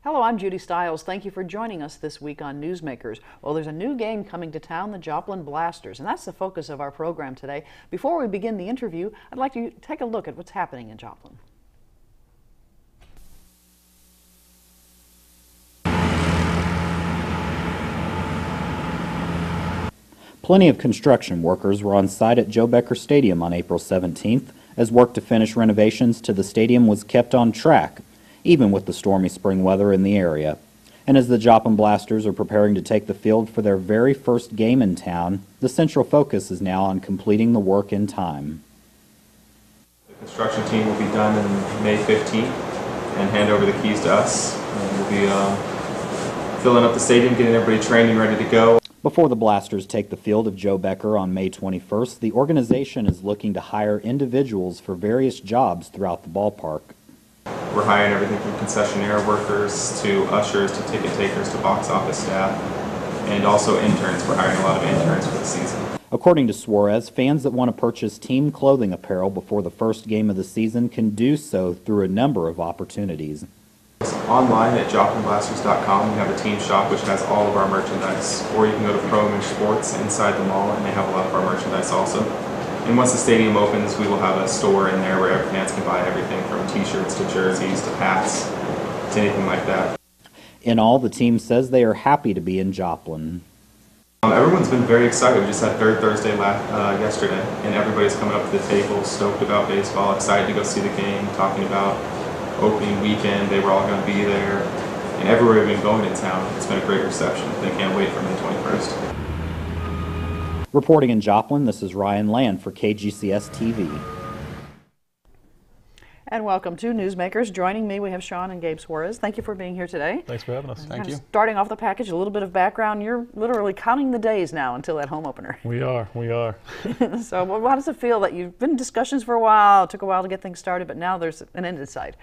Hello, I'm Judy Stiles. Thank you for joining us this week on Newsmakers. Well, there's a new game coming to town, the Joplin Blasters, and that's the focus of our program today. Before we begin the interview, I'd like to take a look at what's happening in Joplin. Plenty of construction workers were on site at Becker Stadium on April 17th as work to finish renovations to the stadium was kept on track, even with the stormy spring weather in the area. And as the Joplin Blasters are preparing to take the field for their very first game in town, the central focus is now on completing the work in time. The construction team will be done on May 15th and hand over the keys to us. And we'll be filling up the stadium, getting everybody trained and ready to go. Before the Blasters take the field of Becker on May 21st, the organization is looking to hire individuals for various jobs throughout the ballpark. We're hiring everything from concessionaire workers to ushers to ticket takers to box office staff, and also interns. We're hiring a lot of interns for the season. According to Suarez, fans that want to purchase team clothing apparel before the first game of the season can do so through a number of opportunities. Online at joplinblasters.com, we have a team shop which has all of our merchandise, or you can go to Pro Image Sports inside the mall and they have a lot of our merchandise also. And once the stadium opens, we will have a store in there where fans can buy everything from t-shirts to jerseys to hats to anything like that. In all, the team says they are happy to be in Joplin. Everyone's been very excited. We just had Third Thursday yesterday, and everybody's coming up to the table, stoked about baseball, excited to go see the game, talking about opening weekend. They were all going to be there, and everywhere we've been going in town, it's been a great reception. They can't wait for May 21st. Reporting in Joplin, this is Ryan Land for KGCS TV. And welcome to Newsmakers. Joining me, we have Shawn and Gabe Suarez. Thank you for being here today. Thanks for having us. Thank you. Starting off the package, a little bit of background. You're literally counting the days now until that home opener. We are. So how does it feel that you've been in discussions for a while, it took a while to get things started, but now there's an end in sight?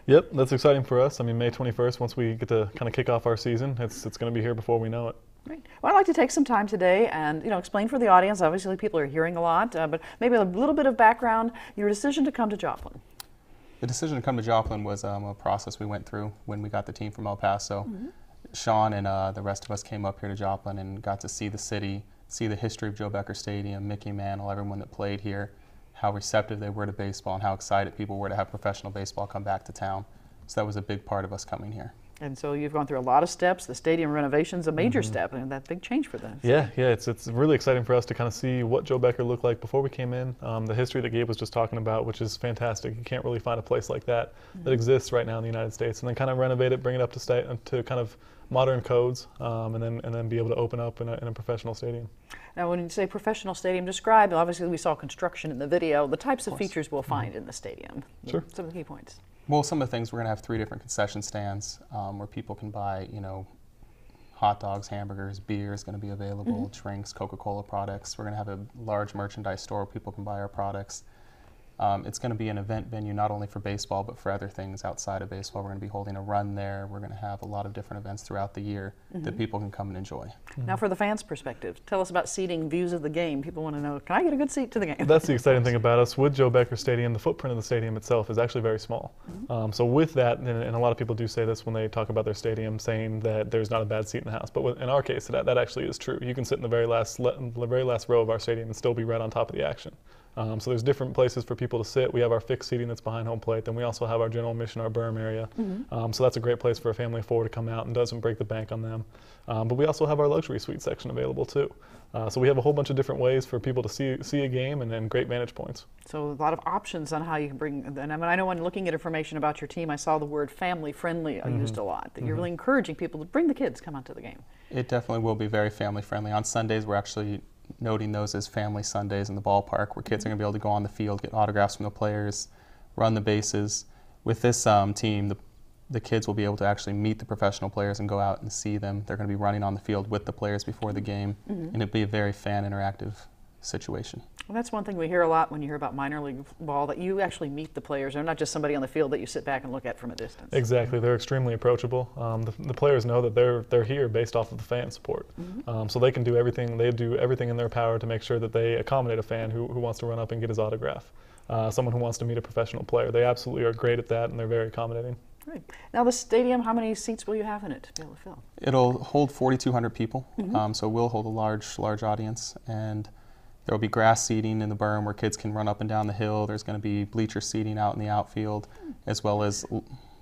Yep, that's exciting for us. I mean, May 21st, once we get to kind of kick off our season, it's going to be here before we know it. Great. Well, I'd like to take some time today and explain for the audience. Obviously, people are hearing a lot, but maybe a little bit of background. Your decision to come to Joplin. The decision to come to Joplin was a process we went through when we got the team from El Paso. Shawn and the rest of us came up here to Joplin and got to see the city, see the history of Becker Stadium, Mickey Mantle, everyone that played here, how receptive they were to baseball and how excited people were to have professional baseball come back to town. So that was a big part of us coming here. And so you've gone through a lot of steps. The stadium renovation's a major step, and that big change for them. Yeah, it's really exciting for us to kind of see what Becker looked like before we came in. The history that Gabe was just talking about, which is fantastic. You can't really find a place like that that exists right now in the United States. And then kind of renovate it, bring it up to kind of modern codes, and then be able to open up in a professional stadium. Now, when you say professional stadium, describe, obviously we saw construction in the video, the types of features we'll find in the stadium. Sure. Some of the key points. Well, some of the things, we're going to have 3 different concession stands where people can buy, hot dogs, hamburgers, beer is going to be available, drinks, Coca-Cola products. We're going to have a large merchandise store where people can buy our products. It's going to be an event venue not only for baseball but for other things outside of baseball. We're going to be holding a run there. We're going to have a lot of different events throughout the year that people can come and enjoy. Now, for the fans' perspective, tell us about seating, views of the game. People want to know, can I get a good seat to the game? That's the exciting thing about us. With Becker Stadium, the footprint of the stadium itself is actually very small. So with that, and a lot of people do say this when they talk about their stadium, saying that there's not a bad seat in the house. But in our case, that actually is true. You can sit in the very last row of our stadium and still be right on top of the action. So there's different places for people to sit. We have our fixed seating that's behind home plate. Then we also have our general admission, our berm area. So that's a great place for a family of 4 to come out and doesn't break the bank on them. But we also have our luxury suite section available too. So we have a whole bunch of different ways for people to see a game and then great vantage points. So a lot of options on how you can bring, and I know when looking at information about your team, I saw the word family friendly used a lot. That you're really encouraging people to bring the kids, come out to the game. It definitely will be very family friendly. On Sundays, we're actually noting those as family Sundays in the ballpark, where kids are going to be able to go on the field, get autographs from the players, run the bases. With this team, the kids will be able to actually meet the professional players and go out and see them. They're going to be running on the field with the players before the game, and it'll be a very fan interactive situation. Well, that's one thing we hear a lot when you hear about minor league ball, that you actually meet the players. They're not just somebody on the field that you sit back and look at from a distance. Exactly. They're extremely approachable. The players know that they're here based off of the fan support. So they can do everything. They do everything in their power to make sure that they accommodate a fan who wants to run up and get his autograph. Someone who wants to meet a professional player. They absolutely are great at that, and they're very accommodating. Great. Now the stadium, how many seats will you have in it to be able to fill? It'll hold 4,200 people, so we'll hold a large audience, and there will be grass seating in the berm where kids can run up and down the hill. There's going to be bleacher seating out in the outfield, as well as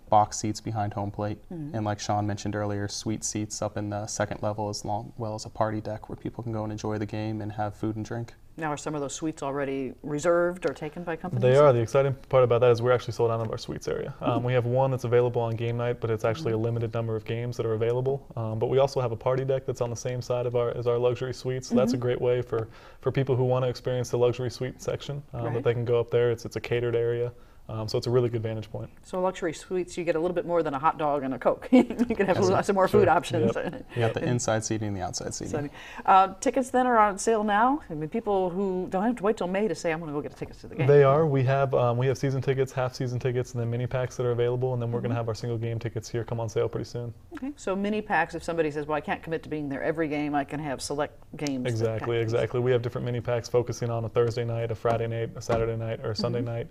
box seats behind home plate. And like Shawn mentioned earlier, suite seats up in the second level, as well as a party deck where people can go and enjoy the game and have food and drink. Now, are some of those suites already reserved or taken by companies? They are. The exciting part about that is we're actually sold out of our suites area. We have one that's available on game night, but it's actually a limited number of games that are available. But we also have a party deck that's on the same side of as our luxury suites. So that's a great way for people who want to experience the luxury suite section, that they can go up there. It's a catered area. So it's a really good vantage point. So luxury suites, you get a little bit more than a hot dog and a Coke. You can have some more food options. Yep. You got the inside seating and the outside seating. Tickets then are on sale now. I mean, people who don't have to wait till May to say, I'm going to go get tickets to the game. They are. We have season tickets, half season tickets, and then mini packs that are available. And then we're going to have our single game tickets here come on sale pretty soon. Okay. So mini packs, if somebody says, well, I can't commit to being there every game, I can have select games. Exactly. We have different mini packs focusing on a Thursday night, a Friday night, a Saturday night, or a Sunday night.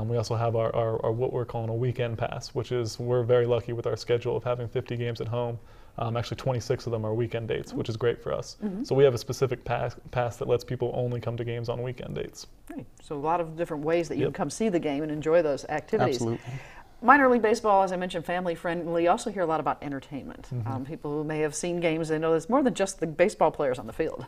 We also have our what we're calling a weekend pass, which is we're very lucky with our schedule of having 50 games at home. Actually, 26 of them are weekend dates, which is great for us. So we have a specific pass that lets people only come to games on weekend dates. Great. So a lot of different ways that you can come see the game and enjoy those activities. Absolutely. Minor league baseball, as I mentioned, family friendly. You also hear a lot about entertainment. People who may have seen games, they know there's more than just the baseball players on the field.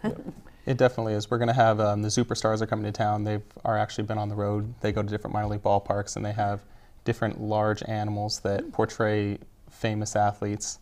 It definitely is. We're going to have the superstars are coming to town. They've actually been on the road. They go to different minor league ballparks, and they have different large animals that portray famous athletes.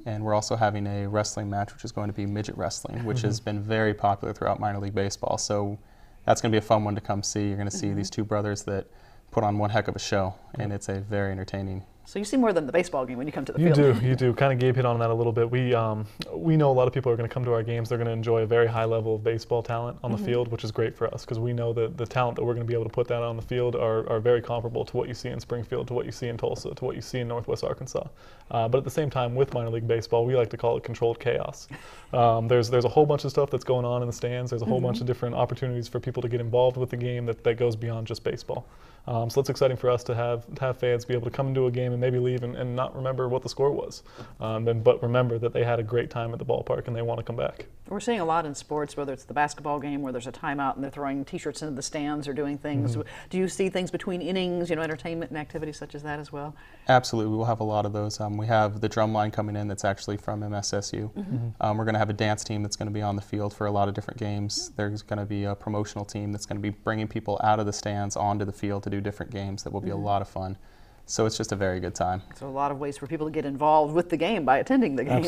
And we're also having a wrestling match, which is going to be midget wrestling, which has been very popular throughout minor league baseball. So that's going to be a fun one to come see. You're going to see these two brothers that put on one heck of a show, and it's a very entertaining. So you see more than the baseball game when you come to the field. You do. Kind of Gabe hit on that a little bit. We know a lot of people are going to come to our games. They're going to enjoy a very high level of baseball talent on the field, which is great for us because we know that the talent that we're going to be able to put down on the field are very comparable to what you see in Springfield, to what you see in Tulsa, to what you see in Northwest Arkansas. But at the same time, with minor league baseball, we like to call it controlled chaos. There's a whole bunch of stuff that's going on in the stands. There's a whole bunch of different opportunities for people to get involved with the game that goes beyond just baseball. So it's exciting for us to have fans be able to come into a game and maybe leave and not remember what the score was, but remember that they had a great time at the ballpark and they want to come back. We're seeing a lot in sports, whether it's the basketball game where there's a timeout and they're throwing T-shirts into the stands or doing things. Do you see things between innings, entertainment and activities such as that as well? Absolutely. We'll have a lot of those. We have the drum line coming in that's actually from MSSU. We're going to have a dance team that's going to be on the field for a lot of different games. There's going to be a promotional team that's going to be bringing people out of the stands onto the field to do different games. That will be a lot of fun. So it's just a very good time. So a lot of ways for people to get involved with the game by attending the game.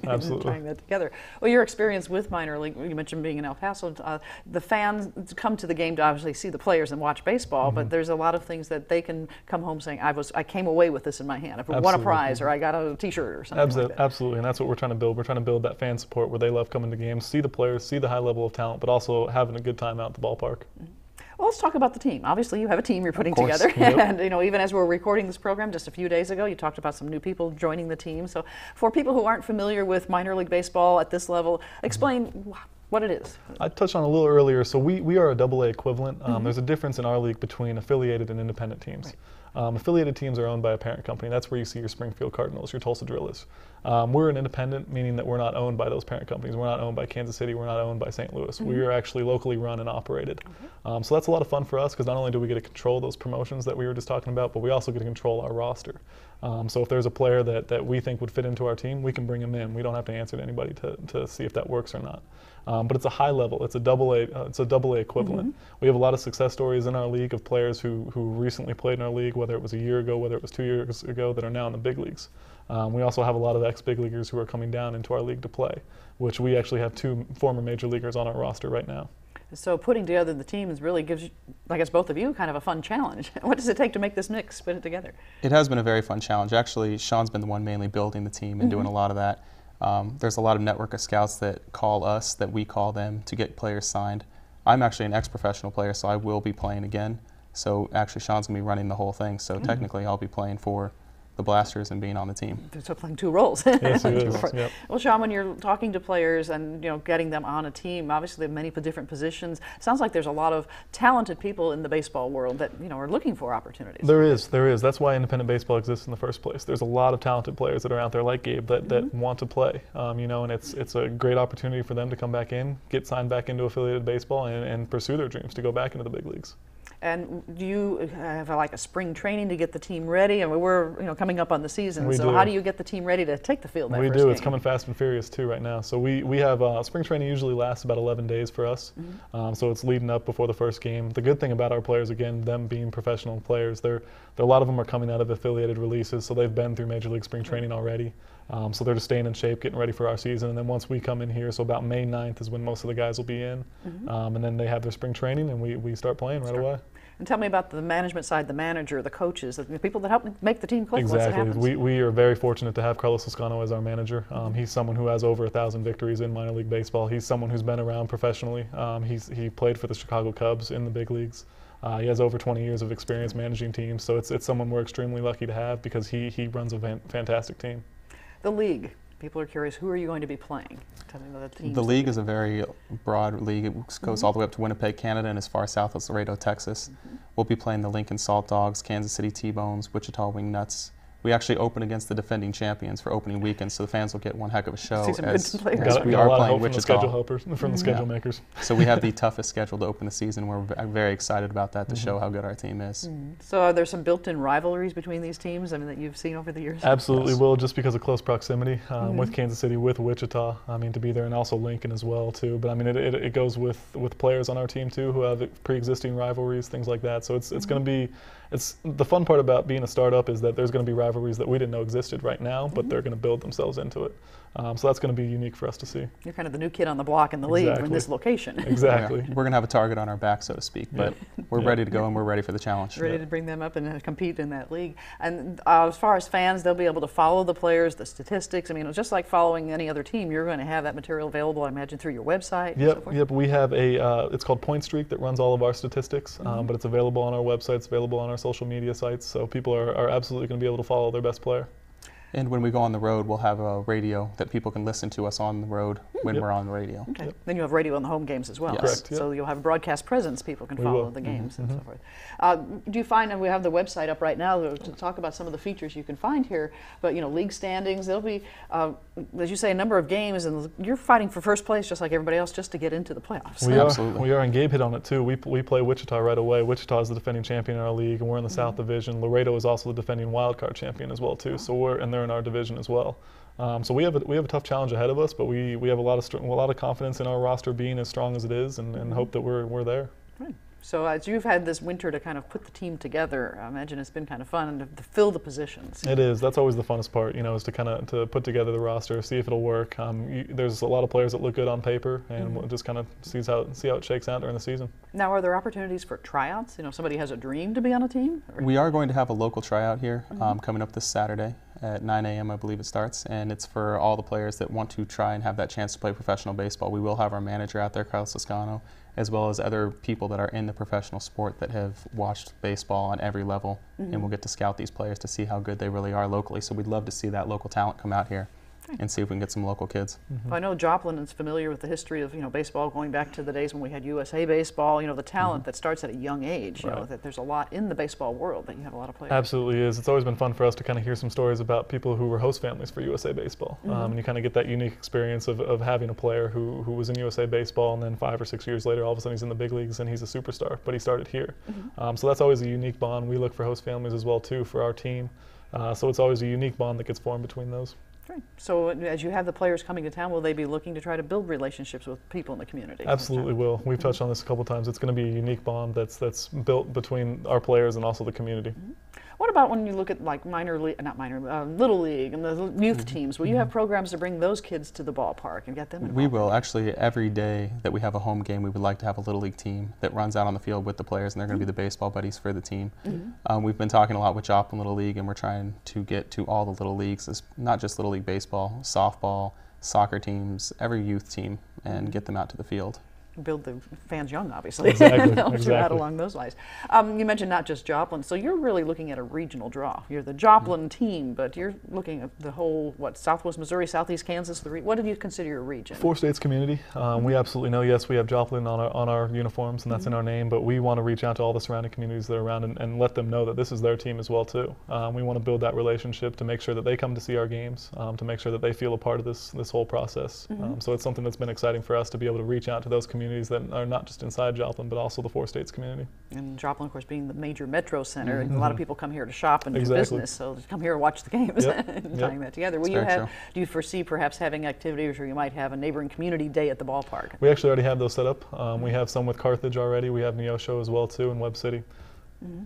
Absolutely. Trying that together. Well, your experience with minor league, you mentioned being in El Paso, the fans come to the game to obviously see the players and watch baseball, but there's a lot of things that they can come home saying, I came away with this in my hand. I won a prize or I got a T-shirt or something like that. Absolutely, and that's what we're trying to build. We're trying to build that fan support where they love coming to games, see the players, see the high level of talent, but also having a good time out at the ballpark. Well, let's talk about the team. Obviously, you have a team you're putting together. And, even as we're recording this program just a few days ago, you talked about some new people joining the team. So for people who aren't familiar with minor league baseball at this level, explain what it is. I touched on a little earlier. So we are a AA equivalent. There's a difference in our league between affiliated and independent teams. Affiliated teams are owned by a parent company. That's where you see your Springfield Cardinals, your Tulsa Drillers. We're an independent, meaning that we're not owned by those parent companies. We're not owned by Kansas City. We're not owned by St. Louis. We are actually locally run and operated. So that's a lot of fun for us because not only do we get to control those promotions that we were just talking about, but we also get to control our roster. So if there's a player that we think would fit into our team, we can bring him in. We don't have to answer to anybody to see if that works or not. But it's a high level. It's a AA equivalent. We have a lot of success stories in our league of players who recently played in our league, whether it was a year ago, whether it was 2 years ago, that are now in the big leagues. We also have a lot of ex-big leaguers who are coming down into our league to play, which we actually have 2 former major leaguers on our roster right now. So putting together the teams really gives you, I guess, both of you kind of a fun challenge. What does it take to make this mix, put it together? It has been a very fun challenge. Actually, Shawn's been the one mainly building the team and doing a lot of that. There's a lot of network of scouts that call us, that we call them to get players signed. I'm actually an ex-professional player, so I will be playing again. So actually, Shawn's going to be running the whole thing. So technically, I'll be playing for the Blasters and being on the team. So playing two roles. Yes, it is. Yep. Well, Shawn, when you're talking to players and getting them on a team, obviously there are many different positions. Sounds like there's a lot of talented people in the baseball world that are looking for opportunities. There is. That's why independent baseball exists in the first place. There's a lot of talented players that are out there like Gabe that want to play. And it's a great opportunity for them to come back in, get signed back into affiliated baseball, and pursue their dreams to go back into the big leagues. And do you have like a spring training to get the team ready? I mean, we're coming up on the season, so how do you get the team ready to take the field that We first do. game? It's coming fast and furious too right now. So we have spring training usually lasts about 11 days for us. So it's leading up before the first game. The good thing about our players, again, them being professional players, a lot of them are coming out of affiliated releases, so they've been through Major League Spring Training already. So they're just staying in shape, getting ready for our season. And then once we come in here, so about May 9th is when most of the guys will be in. And then they have their spring training, and we start playing right away. And tell me about the management side, the manager, the coaches, the people that help make the team click once it Exactly. happens. We are very fortunate to have Carlos Lascano as our manager. He's someone who has over 1,000 victories in minor league baseball. He's someone who's been around professionally. He played for the Chicago Cubs in the big leagues. He has over 20 years of experience managing teams, so it's someone we're extremely lucky to have because he runs a fantastic team. The league. People are curious, who are you going to be playing? Tell me the teams. The league is a very broad league. It goes all the way up to Winnipeg, Canada, and as far south as Laredo, Texas. We'll be playing the Lincoln Salt Dogs, Kansas City T-Bones, Wichita Wingnuts. We actually open against the defending champions for opening weekend, so the fans will get one heck of a show. See some good players. As we got are a lot of playing hope from the Wichita. schedule helpers, from the schedule makers. So we have the toughest schedule to open the season. We're very excited about that to show how good our team is. So are there some built-in rivalries between these teams, that you've seen over the years? Absolutely will, just because of close proximity with Kansas City, with Wichita. To be there, and also Lincoln as well too. But it goes with players on our team too who have pre-existing rivalries, things like that. So it's going to be. It's the fun part about being a startup is that there's going to be rivalries that we didn't know existed right now, but they're going to build themselves into it. So that's going to be unique for us to see. You're kind of the new kid on the block in the league in this location. Exactly. Yeah. We're going to have a target on our back, so to speak, but we're ready to go and we're ready for the challenge. Ready to bring them up and compete in that league. And as far as fans, they'll be able to follow the players, the statistics. It's just like following any other team. You're going to have that material available, I imagine, through your website. Yep. We have it's called Point Streak that runs all of our statistics, but it's available on our website, it's available on our social media sites, so people are absolutely going to be able to follow their best player. And when we go on the road, we'll have a radio that people can listen to us on the road when we're on the radio. Okay. Then you have radio on the home games as well. Yes. Correct, So you'll have broadcast presence. People can follow the games and so forth. Do you find, and we have the website up right now to talk about some of the features you can find here, but league standings, there'll be, as you say, a number of games, and you're fighting for first place just like everybody else just to get into the playoffs. Absolutely. We are, and Gabe hit on it too. We play Wichita right away. Wichita is the defending champion in our league, and we're in the South Division. Laredo is also the defending wild card champion as well too. So they're in our division as well. So we have a tough challenge ahead of us, but we have a lot of confidence in our roster being as strong as it is, and hope that we're there. Right. So as you've had this winter to kind of put the team together, I imagine it's been kind of fun to fill the positions. It is. That's always the funnest part, is to put together the roster, see if it'll work. There's a lot of players that look good on paper, and we'll just kind of see how it shakes out during the season. Now, are there opportunities for tryouts? Somebody has a dream to be on a team? We are going to have a local tryout here coming up this Saturday at 9 a.m. I believe it starts, and it's for all the players that want to try and have that chance to play professional baseball. We will have our manager out there, Carlos Lascano, as well as other people that are in the professional sport that have watched baseball on every level, and we'll get to scout these players to see how good they really are locally. So we'd love to see that local talent come out here and see if we can get some local kids. I know Joplin is familiar with the history of baseball going back to the days when we had USA Baseball. The talent that starts at a young age. That there's a lot in the baseball world that you have a lot of players. Absolutely is. It's always been fun for us to kind of hear some stories about people who were host families for USA Baseball, and you kind of get that unique experience of having a player who was in USA Baseball, and then 5 or 6 years later, all of a sudden he's in the big leagues and he's a superstar, but he started here. So that's always a unique bond. We look for host families as well too for our team. So it's always a unique bond that gets formed between those. Right. So as you have the players coming to town, will they be looking to try to build relationships with people in the community? Absolutely will. We've touched on this a couple of times. It's going to be a unique bond that's built between our players and also the community. What about when you look at like Little League and the youth teams? Will you have programs to bring those kids to the ballpark and get them involved? We will. Actually, every day that we have a home game, we would like to have a Little League team that runs out on the field with the players, and they're going to be the baseball buddies for the team. We've been talking a lot with Joplin Little League, and we're trying to get to all the Little Leagues, not just Little League baseball, softball, soccer teams, every youth team, and get them out to the field. build the fans young, obviously. Exactly, Helps you out exactly. along those lines. You mentioned not just Joplin, so you're really looking at a regional draw. You're the Joplin team, but you're looking at the whole, Southwest Missouri, Southeast Kansas. What do you consider your region? 4 states community. We absolutely know, yes, we have Joplin on our uniforms, and that's in our name, but we want to reach out to all the surrounding communities that are around and let them know that this is their team as well, too. We want to build that relationship to make sure that they come to see our games, to make sure that they feel a part of this whole process. So it's something that's been exciting for us to be able to reach out to those communities that are not just inside Joplin, but also the 4 states community. And Joplin, of course, being the major metro center, and a lot of people come here to shop and do Exactly. business, so they come here to watch the games Yep. and tying that together. Will That's you very have? true. Do you foresee perhaps having activities, or you might have a neighboring community day at the ballpark? We actually already have those set up. We have some with Carthage already. We have Neosho as well, too, in Webb City.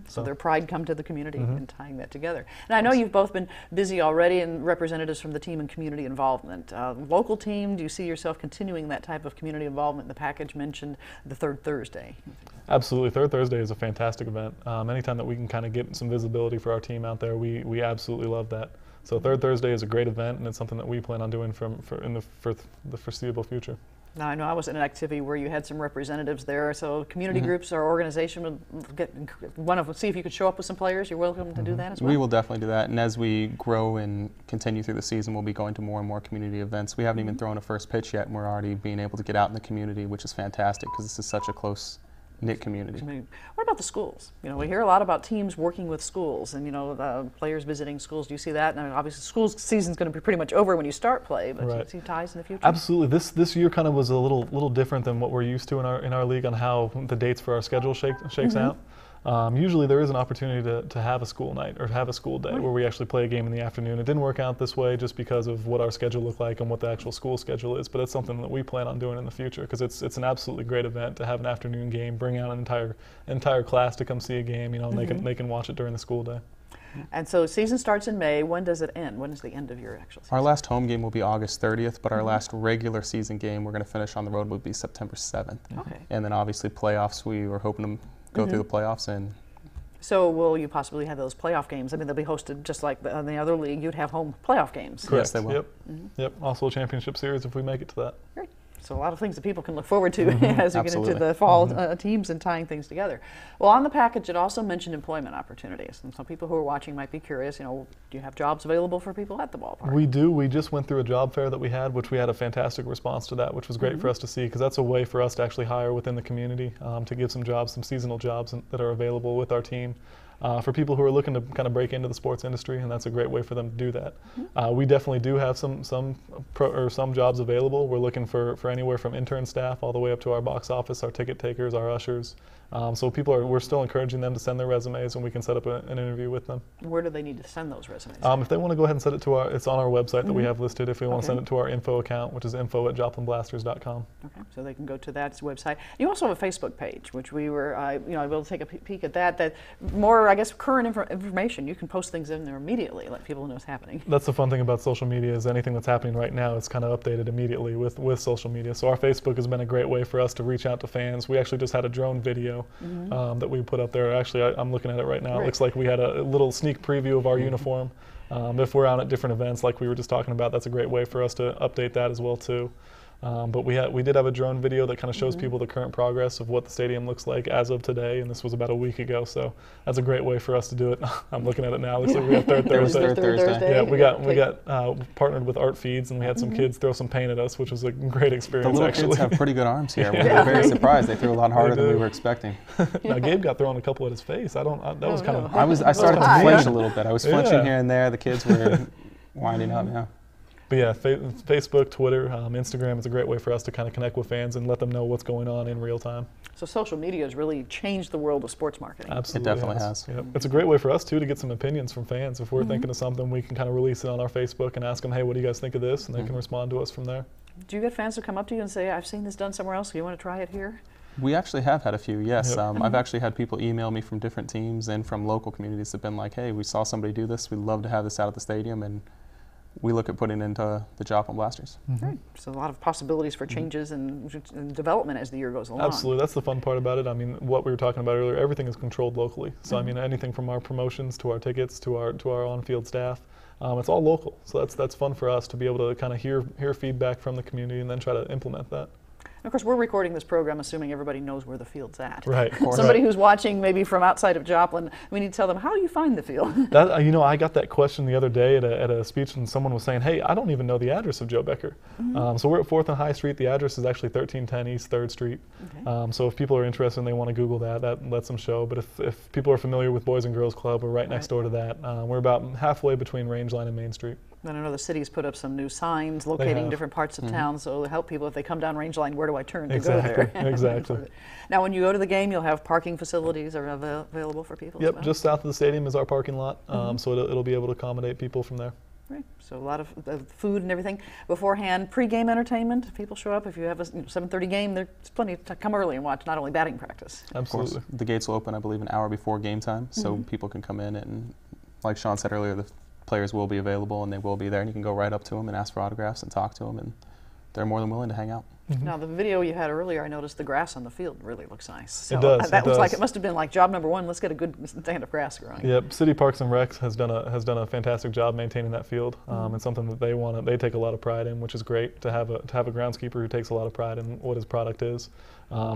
So their pride come to the community and tying that together. And I know you've both been busy already, and representatives from the team and community involvement. Local team, do you see yourself continuing that type of community involvement? The package mentioned the third Thursday. Absolutely. Third Thursday is a fantastic event. Anytime that we can kind of get some visibility for our team out there, we absolutely love that. So Third Thursday is a great event, and it's something that we plan on doing for the foreseeable future. Now, I know I was in an activity where you had some representatives there, so community groups or organization want to see if you could show up with some players. You're welcome to do that as well. We will definitely do that, and as we grow and continue through the season, we'll be going to more and more community events. We haven't even thrown a first pitch yet, and we're already being able to get out in the community, which is fantastic because this is such a close-knit community. What about the schools? You know, we hear a lot about teams working with schools and, the players visiting schools. Do you see that? And obviously, school season's going to be pretty much over when you start play, but do you see ties in the future? Absolutely. This year kind of was a little different than what we're used to in our league on how the dates for our schedule shakes out. Usually there is an opportunity to have a school night or have a school day where we actually play a game in the afternoon. It didn't work out this way just because of what our schedule looked like and what the actual school schedule is, but it's something that we plan on doing in the future because it's an absolutely great event to have an afternoon game, bring out an entire class to come see a game, and they can watch it during the school day. And so season starts in May. When does it end? When is the end of your actual season? Our last home game will be August 30th, but our last regular season game we're going to finish on the road will be September 7th. Okay. And then obviously playoffs, we were hoping to go through the playoffs, and So will you possibly have those playoff games? I mean, they'll be hosted just like in the other league. You'd have home playoff games. Yes, they will. Yep. Yep. Also a championship series if we make it to that. Great. So a lot of things that people can look forward to as we get into the fall teams and tying things together. Well, on the package, it also mentioned employment opportunities. And some people who are watching might be curious, do you have jobs available for people at the ballpark? We do. We just went through a job fair that we had, which we had a fantastic response to that, which was great for us to see because that's a way for us to actually hire within the community, to give some jobs, some seasonal jobs that are available with our team. For people who are looking to kind of break into the sports industry, and that's a great way for them to do that. We definitely do have some jobs available. We're looking for anywhere from intern staff all the way up to our box office, our ticket takers, our ushers. So we're still encouraging them to send their resumes, and we can set up an interview with them. Where do they need to send those resumes? If they want to go ahead and send it to it's on our website that we have listed. If we want to send it to our info account, which is info@joplinblasters.com. Okay, so they can go to that website. You also have a Facebook page, which we were able to take a peek at that. That more, I guess, current information. You can post things in there immediately, let people know what's happening. That's the fun thing about social media is anything that's happening right now is kind of updated immediately with social media. So our Facebook has been a great way for us to reach out to fans. We actually just had a drone video that we put up there. Actually, I'm looking at it right now. It looks like we had a little sneak preview of our uniform. If we're out at different events like we were just talking about, that's a great way for us to update that as well too. But we did have a drone video that kind of shows people the current progress of what the stadium looks like as of today, and this was about a week ago, so that's a great way for us to do it. I'm looking at it now. It looks like we have Third Thursday. Thursday. Yeah, we got partnered with Art Feeds, and we had some kids throw some paint at us, which was a great experience. The little actually. kids have pretty good arms here. We were very surprised. They threw a lot harder than we were expecting. Now Gabe got thrown a couple at his face. That was kind of. I started to flinch a little bit. I was flinching here and there. The kids were winding up. Yeah. But yeah, Facebook, Twitter, Instagram is a great way for us to kind of connect with fans and let them know what's going on in real time. So social media has really changed the world of sports marketing. Absolutely, it definitely has. Yep. It's a great way for us too to get some opinions from fans. If we're thinking of something, we can kind of release it on our Facebook and ask them, hey, what do you guys think of this? And they can respond to us from there. Do you get fans who come up to you and say, I've seen this done somewhere else, do you want to try it here? We actually have had a few, yes. Yep. I've actually had people email me from different teams and from local communities that have been like, hey, we saw somebody do this. We'd love to have this out at the stadium. And we look at putting it into the Joplin Blasters. Right. So a lot of possibilities for changes and development as the year goes along. Absolutely. That's the fun part about it. I mean, what we were talking about earlier, everything is controlled locally. So I mean, anything from our promotions to our tickets to our on-field staff, it's all local. So that's fun for us to be able to kind of hear feedback from the community and then try to implement that. And of course, we're recording this program assuming everybody knows where the field's at. Right. Somebody who's watching maybe from outside of Joplin, we need to tell them how you find the field. That, I got that question the other day at a speech, and someone was saying, hey, I don't even know the address of Joe Becker. So we're at 4th and High Street. The address is actually 1310 East 3rd Street. Okay. So if people are interested and they want to Google that lets them show. But if people are familiar with Boys and Girls Club, we're right next door to that. We're about halfway between Rangeline and Main Street. And I know the city's put up some new signs locating different parts of town, so it'll help people if they come down Rangeline, where do I turn to go there? Exactly. Now, when you go to the game, you'll have parking facilities are available for people as well? Just south of the stadium is our parking lot, so it'll be able to accommodate people from there. Right. So a lot of food and everything beforehand. Pre-game entertainment. If people show up, if you have a 7:30 game, there's plenty to come early and watch not only batting practice. Absolutely. Of course, the gates will open, I believe, an hour before game time, so people can come in and, like Shawn said earlier, the players will be available and they will be there, and you can go right up to them and ask for autographs and talk to them, and they're more than willing to hang out. Now, the video you had earlier, I noticed the grass on the field really looks nice. So it does. That looks like it must have been like job number one. Let's get a good stand of grass growing. Yep. City Parks and Recs has done a fantastic job maintaining that field. It's something that they take a lot of pride in, which is great to have a groundskeeper who takes a lot of pride in what his product is.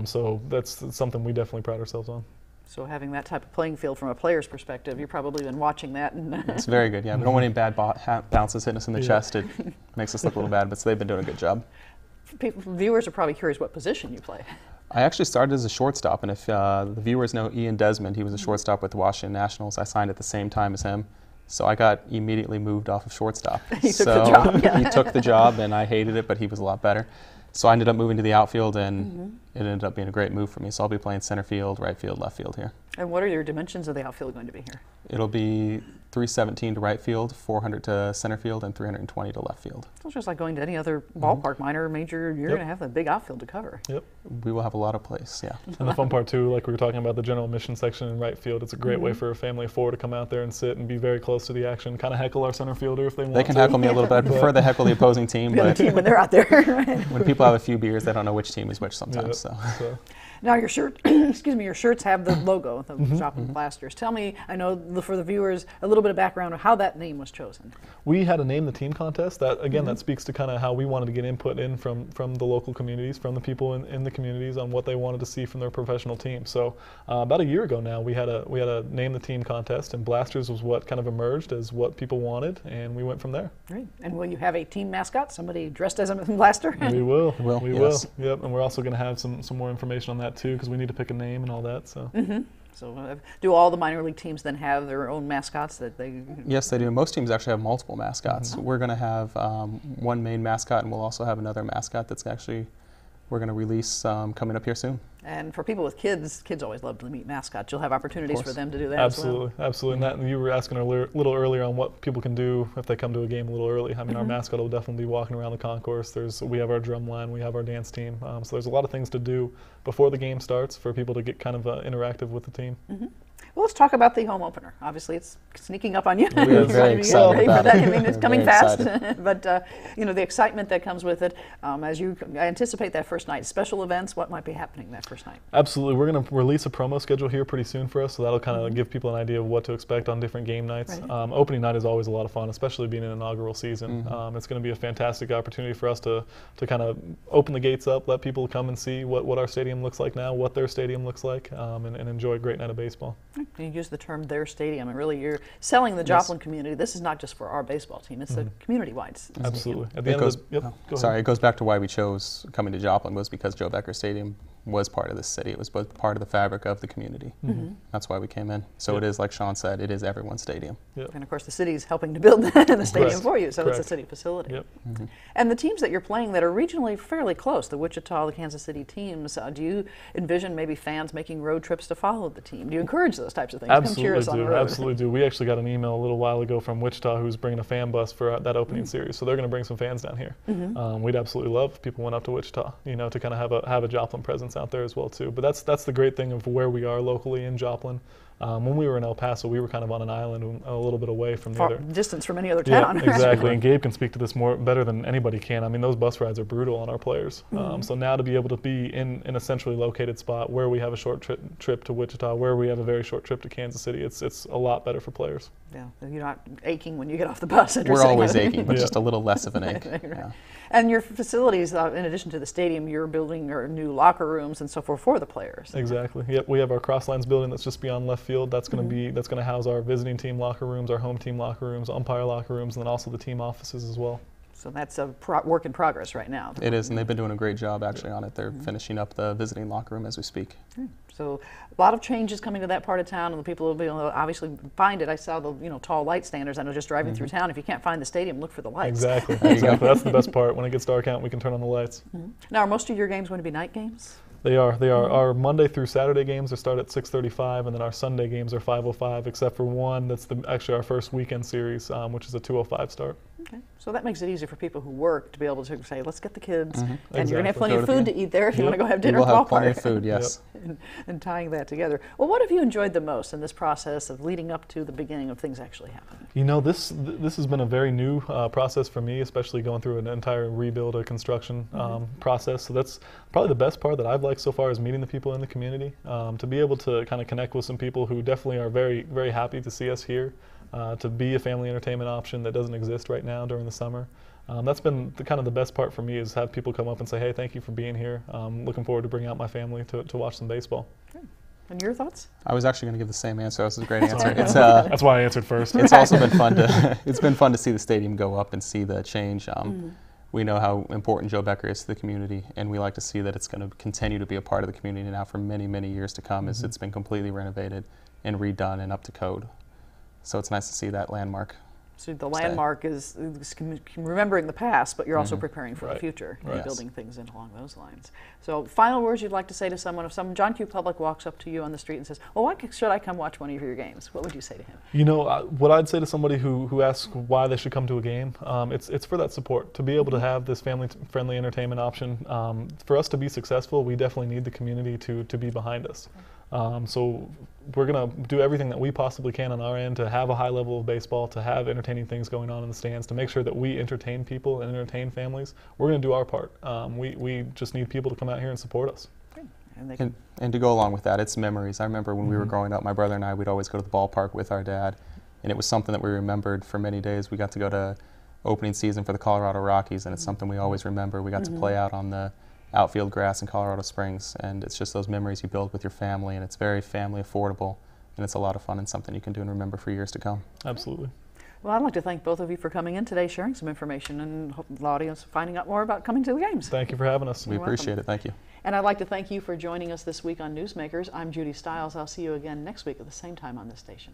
So that's something we definitely pride ourselves on. So having that type of playing field from a player's perspective, you've probably been watching that. And it's very good, yeah. We don't want any bad bounces hitting us in the chest. It makes us look a little bad, but they've been doing a good job. Viewers are probably curious what position you play. I actually started as a shortstop, and if the viewers know Ian Desmond, he was a shortstop with the Washington Nationals. I signed at the same time as him. So I got immediately moved off of shortstop. He took the job. Yeah. He took the job, and I hated it, but he was a lot better. So I ended up moving to the outfield, and it ended up being a great move for me. So I'll be playing center field, right field, left field here. And what are your dimensions of the outfield going to be here? It'll be 317 to right field, 400 to center field, and 320 to left field. So it's just like going to any other ballpark, minor or major. You're going to have a big outfield to cover. Yep. We will have a lot of place, yeah. And the fun part too, like we were talking about the general admission section in right field, it's a great way for a family of 4 to come out there and sit and be very close to the action, kind of heckle our center fielder if they want to. They can heckle me a little bit. I prefer they heckle the opposing team, The other but team when they're out there. when people have a few beers, they don't know which team is which sometimes. So. Now your shirt, excuse me, your shirts have the logo, the Joplin Blasters. Tell me, I know for the viewers, a little bit of background on how that name was chosen. We had a Name the Team contest. That again, that speaks to kind of how we wanted to get input in from the local communities, from the people in the communities on what they wanted to see from their professional team. So about a year ago now, we had a Name the Team contest, and Blasters was what kind of emerged as what people wanted, and we went from there. Great. And will you have a team mascot, somebody dressed as a blaster? We will. We will. Yes. Yep. And we're also going to have some more information on that too, because we need to pick a name and all that. So. So do all the minor league teams then have their own mascots that they? Yes, they do. Most teams actually have multiple mascots. We're going to have one main mascot, and we'll also have another mascot that's actually we're going to release coming up here soon. And for people with kids always love to meet mascots. You'll have opportunities for them to do that Absolutely, as well. absolutely. And you were asking a little earlier on what people can do if they come to a game a little early. I mean, our mascot will definitely be walking around the concourse. We have our drum line, we have our dance team. So there's a lot of things to do before the game starts for people to get kind of interactive with the team. Well, let's talk about the home opener. Obviously, it's sneaking up on you. We are very excited about it. I mean, it's coming fast, excited. but you know the excitement that comes with it. As you anticipate that first night, special events, what might be happening that first night? Absolutely, we're going to release a promo schedule here pretty soon for us, so that'll kind of give people an idea of what to expect on different game nights. Right. Opening night is always a lot of fun, especially being an inaugural season. It's going to be a fantastic opportunity for us to kind of open the gates up, let people come and see what our stadium looks like now, what their stadium looks like, and enjoy a great night of baseball. You use the term their stadium, and really you're selling the Joplin community. This is not just for our baseball team, it's a community-wide stadium. Absolutely. At the end of the, Sorry, it goes back to why we chose coming to Joplin was because Joe Becker Stadium was part of this city. It was both part of the fabric of the community. That's why we came in. So it is, like Shawn said, it is everyone's stadium. And of course the city's helping to build the stadium for you, so it's a city facility. And the teams that you're playing that are regionally fairly close, the Wichita, the Kansas City teams, do you envision maybe fans making road trips to follow the team? Do you encourage those types of things? Absolutely Come cheer us on the road. Absolutely do. We actually got an email a little while ago from Wichita who's bringing a fan bus for that opening series, so they're going to bring some fans down here. We'd absolutely love if people went up to Wichita, you know, to kind of have a Joplin presence out there as well too. But that's the great thing of where we are locally in Joplin. When we were in El Paso, we were kind of on an island a little bit away from the other. Distance from any other Yeah, town. exactly. And Gabe can speak to this better than anybody can. I mean, those bus rides are brutal on our players. So now to be able to be in a centrally located spot where we have a short trip to Wichita, where we have a very short trip to Kansas City, it's a lot better for players. Yeah, you're not aching when you get off the bus. We're always aching, but just a little less of an ache. Right. Yeah. And your facilities, in addition to the stadium, you're building your new locker rooms and so forth for the players. Exactly. Yep. We have our Crosslines building that's just beyond left field. That's going to house our visiting team locker rooms, our home team locker rooms, umpire locker rooms, and then also the team offices as well. So that's a work in progress right now. It is, and they've been doing a great job actually on it. They're finishing up the visiting locker room as we speak. So a lot of changes coming to that part of town, and the people will be able to obviously find it. I saw the tall light standers. I know just driving through town. If you can't find the stadium, look for the lights. Exactly. Exactly. That's the best part. When it gets dark out, we can turn on the lights. Now, are most of your games going to be night games? They are. Our Monday through Saturday games start at 6:35, and then our Sunday games are 5:05, except for one that's actually our first weekend series, which is a 2:05 start. Okay, so that makes it easier for people who work to be able to say, let's get the kids, and Exactly. you're going to have plenty Go of to food the- to eat there if you want to go have dinner We'll at the have plenty ballpark. of food, yes. And tying that together. Well, what have you enjoyed the most in this process of leading up to the beginning of things actually happening? You know, this has been a very new process for me, especially going through an entire rebuild or construction process. So that's probably the best part that I've liked so far is meeting the people in the community. To be able to kind of connect with some people who definitely are very, very happy to see us here, to be a family entertainment option that doesn't exist right now during the summer. That's been kind of the best part for me is have people come up and say, hey, thank you for being here. Looking forward to bringing out my family to watch some baseball. And your thoughts? I was actually going to give the same answer. This is a great answer. It's That's why I answered first. it's also been fun to it's been fun to see the stadium go up and see the change. We know how important Joe Becker is to the community, and we like to see that it's going to continue to be a part of the community now for many, many years to come as it's been completely renovated and redone and up to code. So it's nice to see that landmark. So the landmark is remembering the past, but you're also preparing for the Right. future, Right. building things in along those lines. So final words you'd like to say to someone, if some John Q. Public walks up to you on the street and says, well, why should I come watch one of your games? What would you say to him? You know, what I'd say to somebody who asks why they should come to a game, it's for that support, to be able to have this family-friendly entertainment option. For us to be successful, we definitely need the community to be behind us. So we're going to do everything that we possibly can on our end to have a high level of baseball, to have entertaining things going on in the stands, to make sure that we entertain people and entertain families. We're going to do our part. We just need people to come out here and support us. And to go along with that, it's memories. I remember when we were growing up, my brother and I, we'd always go to the ballpark with our dad, and it was something that we remembered for many days. We got to go to opening season for the Colorado Rockies, and it's something we always remember. We got to play out on the outfield grass in Colorado Springs, and it's just those memories you build with your family, and it's very family affordable, and it's a lot of fun and something you can do and remember for years to come. Absolutely. Well, I'd like to thank both of you for coming in today, sharing some information, and the audience finding out more about coming to the games. Thank you for having us. We appreciate it. Thank you. And I'd like to thank you for joining us this week on Newsmakers. I'm Judy Stiles. I'll see you again next week at the same time on this station.